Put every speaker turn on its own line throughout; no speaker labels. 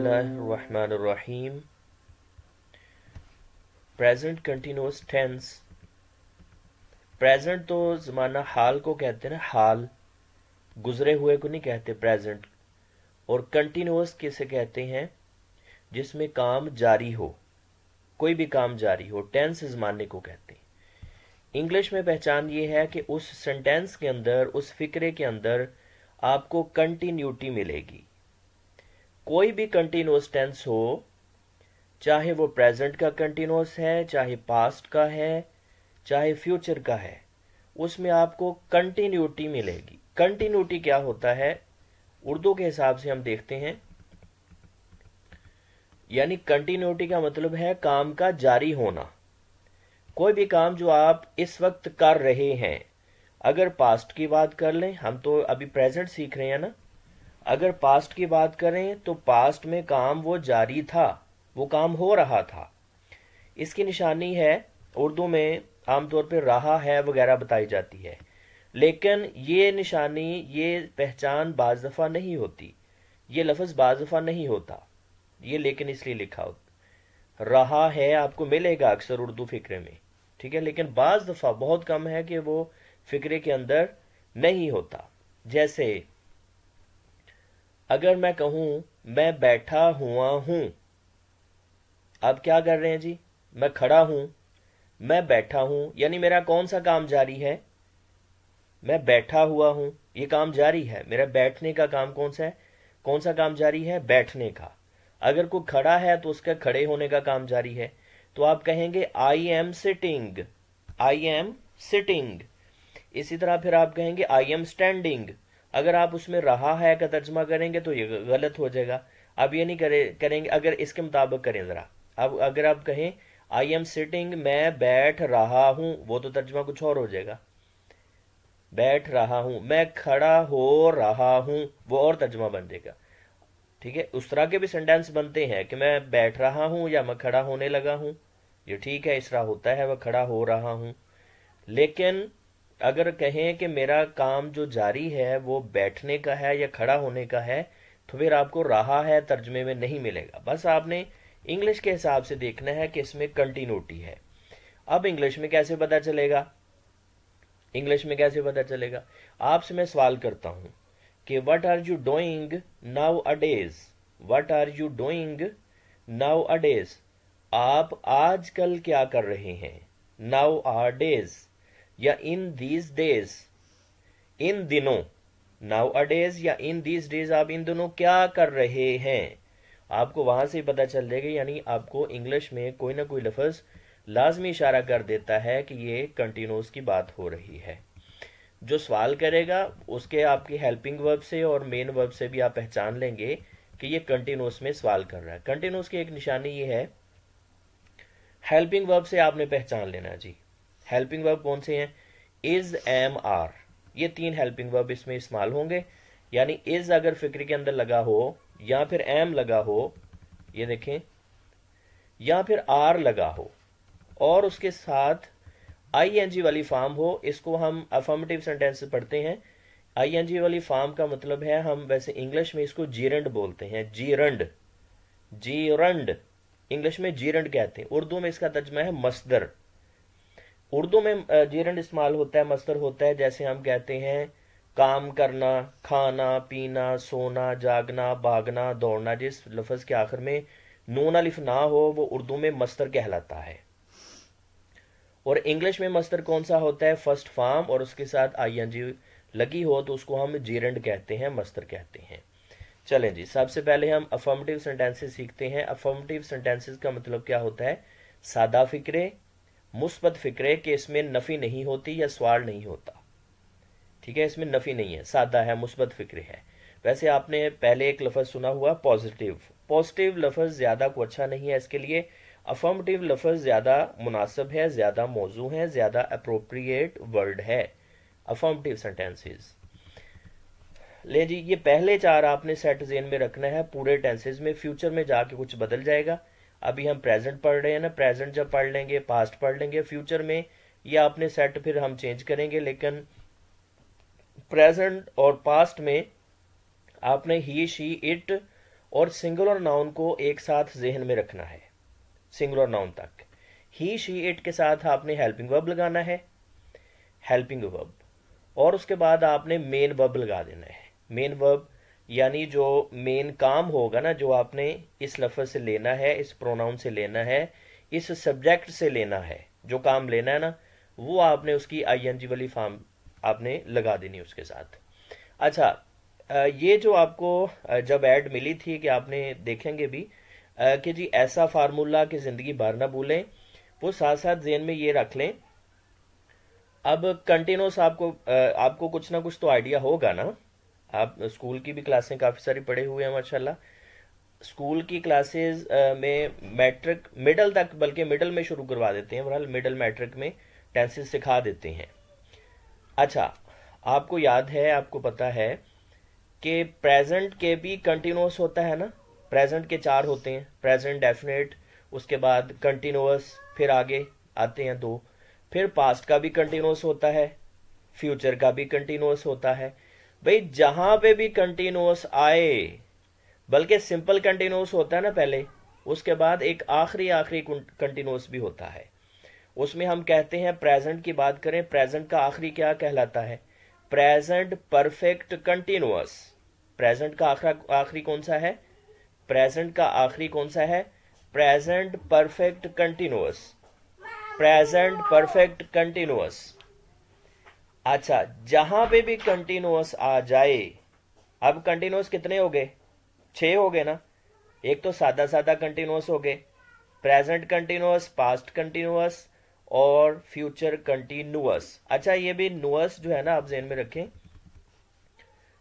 बिस्मिल्लाहिर्रहमानिर्रहीम। Present continuous tense. Present तो ज़माना हाल को कहते हैं ना, हाल गुजरे हुए को नहीं कहते प्रेजेंट। और कंटिन्यूअस किसे कहते हैं? जिसमें काम जारी हो, कोई भी काम जारी हो, टेंस ज़माने को कहते हैं। इंग्लिश में पहचान ये है कि उस सेंटेंस के अंदर, उस फिक्रे के अंदर आपको कंटिन्यूटी मिलेगी। कोई भी कंटिन्यूअस टेंस हो, चाहे वो प्रेजेंट का कंटिन्यूअस है, चाहे पास्ट का है, चाहे फ्यूचर का है, उसमें आपको कंटिन्यूटी मिलेगी। कंटिन्यूटी क्या होता है? उर्दू के हिसाब से हम देखते हैं, यानी कंटिन्यूटी का मतलब है काम का जारी होना। कोई भी काम जो आप इस वक्त कर रहे हैं, अगर पास्ट की बात कर लें, हम तो अभी प्रेजेंट सीख रहे हैं ना, अगर पास्ट की बात करें तो पास्ट में काम वो जारी था, वो काम हो रहा था। इसकी निशानी है, उर्दू में आमतौर पर रहा है वगैरह बताई जाती है, लेकिन ये निशानी, ये पहचान बाज दफ़ा नहीं होती, ये लफ्ज़ बाज दफ़ा नहीं होता, ये लेकिन इसलिए लिखा होता। रहा है आपको मिलेगा अक्सर उर्दू फिक्रे में, ठीक है, लेकिन बाज दफ़ा बहुत कम है कि वो फिक्रे के अंदर नहीं होता। जैसे अगर मैं कहूं मैं बैठा हुआ हूं, आप क्या कर रहे हैं जी? मैं खड़ा हूं, मैं बैठा हूं, यानी मेरा कौन सा काम जारी है? मैं बैठा हुआ हूं, ये काम जारी है। मेरा बैठने का काम कौन सा है? कौन सा काम जारी है? बैठने का। अगर कोई खड़ा है तो उसका खड़े होने का काम जारी है। तो आप कहेंगे I am sitting, I am sitting. इसी तरह फिर आप कहेंगे आई एम स्टैंडिंग। अगर आप उसमें रहा है का तर्जमा करेंगे तो ये गलत हो जाएगा। अब ये नहीं करेंगे, अगर इसके मुताबिक करें जरा। अब अगर आप कहें आई एम सिटिंग, मैं बैठ रहा हूं, वो तो तर्जमा कुछ और हो जाएगा। बैठ रहा हूं, मैं खड़ा हो रहा हूं, वो और तर्जमा बन जाएगा। ठीक है, उस तरह के भी सेंटेंस बनते हैं कि मैं बैठ रहा हूं या मैं खड़ा होने लगा हूं, ये ठीक है, इस तरह होता है, वह खड़ा हो रहा हूं। लेकिन अगर कहें कि मेरा काम जो जारी है वो बैठने का है या खड़ा होने का है, तो फिर आपको रहा है तर्जमे में नहीं मिलेगा। बस आपने इंग्लिश के हिसाब से देखना है कि इसमें कंटिन्यूटी है। अब इंग्लिश में कैसे पता चलेगा? इंग्लिश में कैसे पता चलेगा? आपसे मैं सवाल करता हूं कि what are you doing nowadays? What are you doing nowadays? आप आजकल क्या कर रहे हैं? नाउ आर डेज या इन दीज डेज, इन दिनों। नाउ अ डेज या इन दीज डेज, आप इन दिनों क्या कर रहे हैं? आपको वहां से पता चल जाएगा। यानी आपको इंग्लिश में कोई ना कोई लफ्ज लाजमी इशारा कर देता है कि ये कंटिन्यूस की बात हो रही है। जो सवाल करेगा उसके आपकी हेल्पिंग वर्ब से और मेन वर्ब से भी आप पहचान लेंगे कि ये कंटिन्यूस में सवाल कर रहा है। कंटिन्यूस की एक निशानी ये है, हेल्पिंग वर्ब से आपने पहचान लेना जी। हेल्पिंग वर्ब कौन से हैं? इज, एम, आर, ये तीन हेल्पिंग वर्ब इसमें इस्तेमाल होंगे। यानी इज अगर फिक्र के अंदर लगा हो, या फिर एम लगा हो, ये देखें, या फिर आर लगा हो, और उसके साथ आईएनजी वाली फॉर्म हो, इसको हम अफर्मेटिव सेंटेंस पढ़ते हैं। आईएनजी वाली फॉर्म का मतलब है, हम वैसे इंग्लिश में इसको जीरंड बोलते हैं, जीरंड, जीरंड इंग्लिश में जीरंड कहते हैं। उर्दू में इसका तर्जमा है मस्दर। उर्दू में जीरंड इस्तेमाल होता है, मस्दर होता है। जैसे हम कहते हैं काम करना, खाना, पीना, सोना, जागना, भागना, दौड़ना, जिस लफ्ज के आखिर में नून अलिफ ना हो वो उर्दू में मस्दर कहलाता है। और इंग्लिश में मस्दर कौन सा होता है? फर्स्ट फॉर्म और उसके साथ आईएनजी लगी हो तो उसको हम जीरंड कहते हैं, मस्दर कहते हैं। चलें जी, सबसे पहले हम अफर्मेटिव सेंटेंसेस सीखते हैं। अफर्मेटिव सेंटेंसेस का मतलब क्या होता है? सादा फिक्रे, मुस्बत फिक्रे के इसमें नफी नहीं होती या सवाल नहीं होता। ठीक है, इसमें नफी नहीं है, सादा है, मुस्बत फिक्रे है। वैसे आपने पहले एक लफ्ज सुना हुआ पॉजिटिव। पॉजिटिव लफ्ज ज्यादा को अच्छा नहीं है, इसके लिए अफर्मेटिव लफ्ज ज्यादा मुनासिब है, ज्यादा मौजू है, ज्यादा अप्रोप्रिएट वर्ड है अफर्मेटिव सेंटेंसेस। ले जी, ये पहले चार आपने सेट जेन में रखना है पूरे टेंसेज में। फ्यूचर में जाके कुछ बदल जाएगा। अभी हम प्रेजेंट पढ़ रहे हैं ना, प्रेजेंट जब पढ़ लेंगे पास्ट पढ़ लेंगे, फ्यूचर में ये आपने सेट फिर हम चेंज करेंगे। लेकिन प्रेजेंट और पास्ट में आपने ही, शी, इट और सिंगुलर नाउन को एक साथ जहन में रखना है, सिंगुलर नाउन तक। ही शी इट के साथ आपने हेल्पिंग वर्ब लगाना है, हेल्पिंग वर्ब, और उसके बाद आपने मेन वर्ब लगा देना है। मेन वर्ब यानी जो मेन काम होगा ना, जो आपने इस लफ्ज से लेना है, इस प्रोनाउन से लेना है, इस सब्जेक्ट से लेना है, जो काम लेना है ना, वो आपने उसकी आईएनजी वाली फॉर्म आपने लगा देनी उसके साथ। अच्छा, ये जो आपको जब ऐड मिली थी कि आपने देखेंगे भी कि जी ऐसा फार्मूला कि जिंदगी भर ना भूलें, वो साथ साथ जेहन में ये रख लें। अब कंटिन्यूस आपको कुछ ना कुछ तो आइडिया होगा ना, आप स्कूल की भी क्लासें काफ़ी सारी पढ़े हुए हैं माशाल्लाह। स्कूल की क्लासेस में मैट्रिक मिडल तक, बल्कि मिडल में शुरू करवा देते हैं, बहरहाल मिडल मैट्रिक में टेंसेस सिखा देते हैं। अच्छा, आपको याद है, आपको पता है कि प्रेजेंट के भी कंटिन्यूस होता है ना, प्रेजेंट के 4 होते हैं, प्रेजेंट, डेफिनेट, उसके बाद कंटिन्यूस, फिर आगे आते हैं 2, फिर पास्ट का भी कंटिन्यूस होता है, फ्यूचर का भी कंटिन्यूस होता है। भाई जहां पे भी कंटिन्यूस आए, बल्कि सिंपल कंटिन्यूस होता है ना पहले, उसके बाद एक आखिरी कंटिन्यूस भी होता है। उसमें हम कहते हैं, प्रेजेंट की बात करें, प्रेजेंट का आखिरी क्या कहलाता है? Present perfect continuous. प्रेजेंट का आखिरी कौन सा है? प्रेजेंट का आखिरी कौन सा है? Present perfect continuous, present perfect continuous. अच्छा, जहां पे भी कंटिन्यूअस आ जाए, अब कंटिन्यूअस कितने हो गए? 6 हो गए ना। एक तो सादा सादा कंटिन्यूअस हो गए, प्रेजेंट कंटिन्यूअस, पास्ट कंटिन्यूअस और फ्यूचर कंटिन्यूअस। अच्छा, ये भी नुअस जो है ना, आप ज़हन में रखें,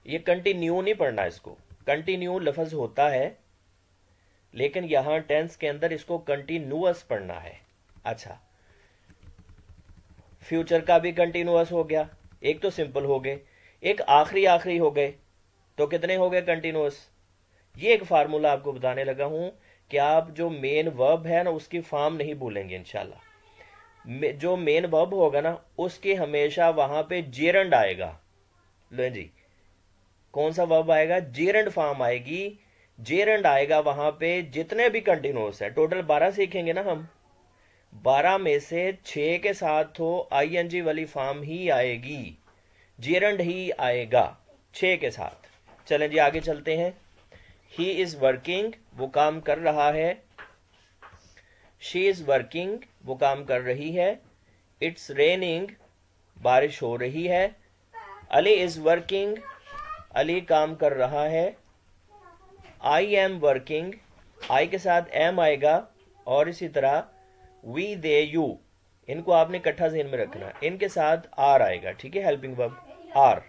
ये कंटिन्यू नहीं पढ़ना, इसको कंटिन्यू लफ्ज होता है, लेकिन यहां टेंस के अंदर इसको कंटिन्यूअस पढ़ना है। अच्छा, फ्यूचर का भी कंटिन्यूअस हो गया, एक तो सिंपल हो गए, एक आखिरी हो गए, तो कितने हो गए कंटिन्यूअस? ये एक फार्मूला आपको बताने लगा हूं कि आप जो मेन वर्ब है ना, उसकी फॉर्म नहीं भूलेंगे इंशाल्लाह। जो मेन वर्ब होगा ना, उसके हमेशा वहां पे जेरंड आएगा। लो जी, कौन सा वर्ब आएगा? जेरंड फॉर्म आएगी, जेरंड आएगा वहां पे। जितने भी कंटिन्यूअस है, टोटल 12 सीखेंगे ना हम, 12 में से 6 के साथ तो आईएनजी वाली फॉर्म ही आएगी, जेरंड ही आएगा 6 के साथ। चलें जी, आगे चलते हैं। ही इज वर्किंग, वो काम कर रहा है। शी इज वर्किंग, वो काम कर रही है। इट्स रेनिंग, बारिश हो रही है। अली इज वर्किंग, अली काम कर रहा है। आई एम वर्किंग, आई के साथ एम आएगा, और इसी तरह वी, दे, यू, इनको आपने इकट्ठा ज़हन में रखना, इनके साथ आर आएगा, ठीक है, helping verb are.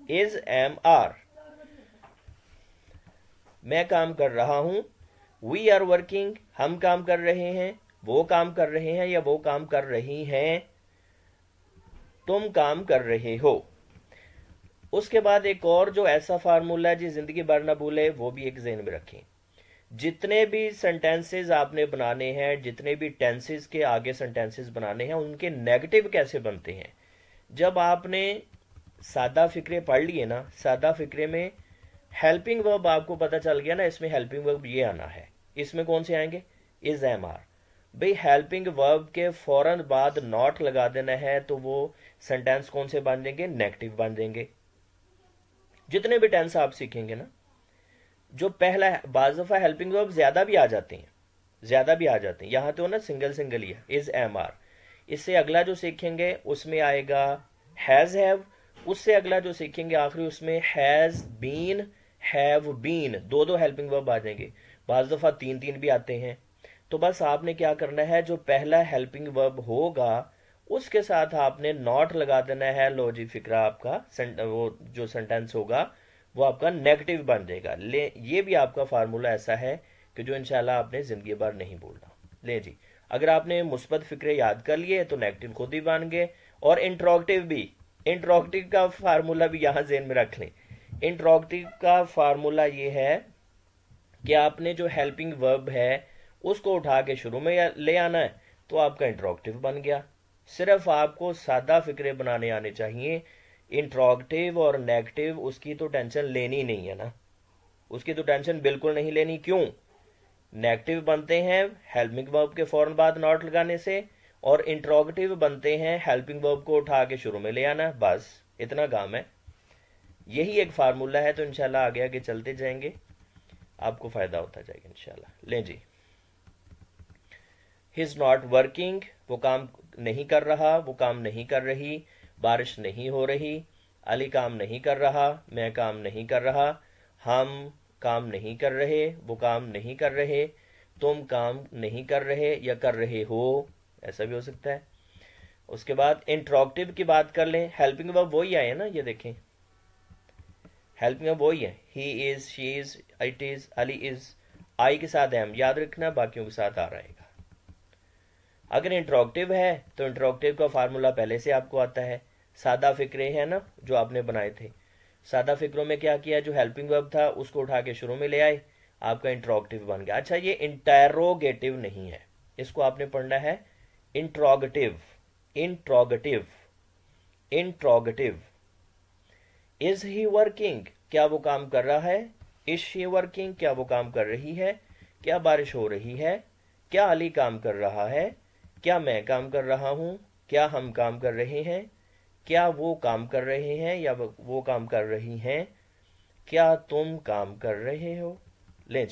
Is, am, are. मैं काम कर रहा हूं, वी आर वर्किंग, हम काम कर रहे हैं, वो काम कर रहे हैं या वो काम कर रही हैं, तुम काम कर रहे हो। उसके बाद एक और जो ऐसा फार्मूला है जी जिंदगी भर ना भूले, वो भी एक ज़हन में रखें। जितने भी सेंटेंसेस आपने बनाने हैं, जितने भी टेंसेस के आगे सेंटेंसेस बनाने हैं, उनके नेगेटिव कैसे बनते हैं? जब आपने सादा फिक्रे पढ़ लिए ना, सादा फिक्रे में हेल्पिंग वर्ब आपको पता चल गया ना, इसमें हेल्पिंग वर्ब ये आना है, इसमें कौन से आएंगे? Is, am, are. भाई हेल्पिंग वर्ब के फौरन बाद नॉट लगा देना है, तो वो सेंटेंस कौन से बन जाएंगे? नेगेटिव बन जाएंगे। जितने भी टेंस आप सीखेंगे ना, जो पहला, बाज़ दफा हेल्पिंग वर्ब ज्यादा भी आ जाते हैं, ज्यादा भी आ जाते हैं, यहां तो ना सिंगल सिंगल ही है, इज, एम, आर। इससे अगला जो सीखेंगे उसमें आएगा हैज, हैव। उससे अगला जो सीखेंगे आखिरी, उसमें हैज बीन, हैव बीन, दो दो हेल्पिंग वर्ब आ जाएंगे, बाज़ दफा 3 3 भी आते हैं। तो बस आपने क्या करना है, जो पहला हेल्पिंग वर्ब होगा उसके साथ आपने नॉट लगा देना है। लो जी, फिक्रा आपका, वो जो सेंटेंस होगा वो आपका नेगेटिव बन जाएगा। ले, ये भी आपका फार्मूला ऐसा है कि जो इंशाल्लाह आपने जिंदगी भर नहीं भूलना। ले जी, अगर आपने मुस्बत फिक्रे याद कर लिए तो नेगेटिव खुद ही बन गए। और इंट्रोगेटिव भी, इंट्रोगेटिव का फार्मूला भी यहां जेहन में रख लें। इंट्रोगेटिव का फार्मूला ये है कि आपने जो हेल्पिंग वर्ब है उसको उठा के शुरू में ले आना है, तो आपका इंट्रोगेटिव बन गया। सिर्फ आपको सादा फिक्रे बनाने आने चाहिए, इंट्रोगेटिव और नेगेटिव उसकी तो टेंशन लेनी नहीं है ना। उसकी तो टेंशन बिल्कुल नहीं लेनी। क्यों? नेगेटिव बनते हैं हेल्पिंग वर्ब के फौरन बाद नॉट लगाने से, और इंट्रोगेटिव बनते हैं हेल्पिंग वर्ब को उठा के शुरू में ले आना। बस इतना काम है, यही एक फार्मूला है। तो इंशाल्लाह आगे आगे चलते जाएंगे, आपको फायदा होता जाएगा इंशाल्लाह। लें जी, ही इज नॉट वर्किंग, वो काम नहीं कर रहा, वो काम नहीं कर रही, बारिश नहीं हो रही, अली काम नहीं कर रहा, मैं काम नहीं कर रहा, हम काम नहीं कर रहे, वो काम नहीं कर रहे, तुम काम नहीं कर रहे या कर रहे हो, ऐसा भी हो सकता है। उसके बाद इंट्रोगेटिव की बात कर लें। हेल्पिंग वर्ब वही आए ना, ये देखें, हेल्पिंग वर्ब वही है, he is, she is, it is, Ali is, I के साथ एम, याद रखना बाकियों के साथ आ रहेगा। अगर इंट्रोगेटिव है तो इंट्रोगेटिव का फार्मूला पहले से आपको आता है, सादा फिक्रे है ना जो आपने बनाए थे, सादा फिक्रों में क्या किया, जो हेल्पिंग वर्ब था उसको उठा के शुरू में ले आए, आपका इंट्रोगेटिव बन गया। अच्छा, ये इंटेरोगेटिव नहीं है, इसको आपने पढ़ना है interrogative. Interrogative, interrogative. Is he working, क्या वो काम कर रहा है, इज शी वर्किंग, क्या वो काम कर रही है, क्या बारिश हो रही है, क्या अली काम कर रहा है, क्या मैं काम कर रहा हूं, क्या हम काम कर रहे हैं, क्या वो काम कर रहे हैं या वो काम कर रही हैं, क्या तुम काम कर रहे हो। लें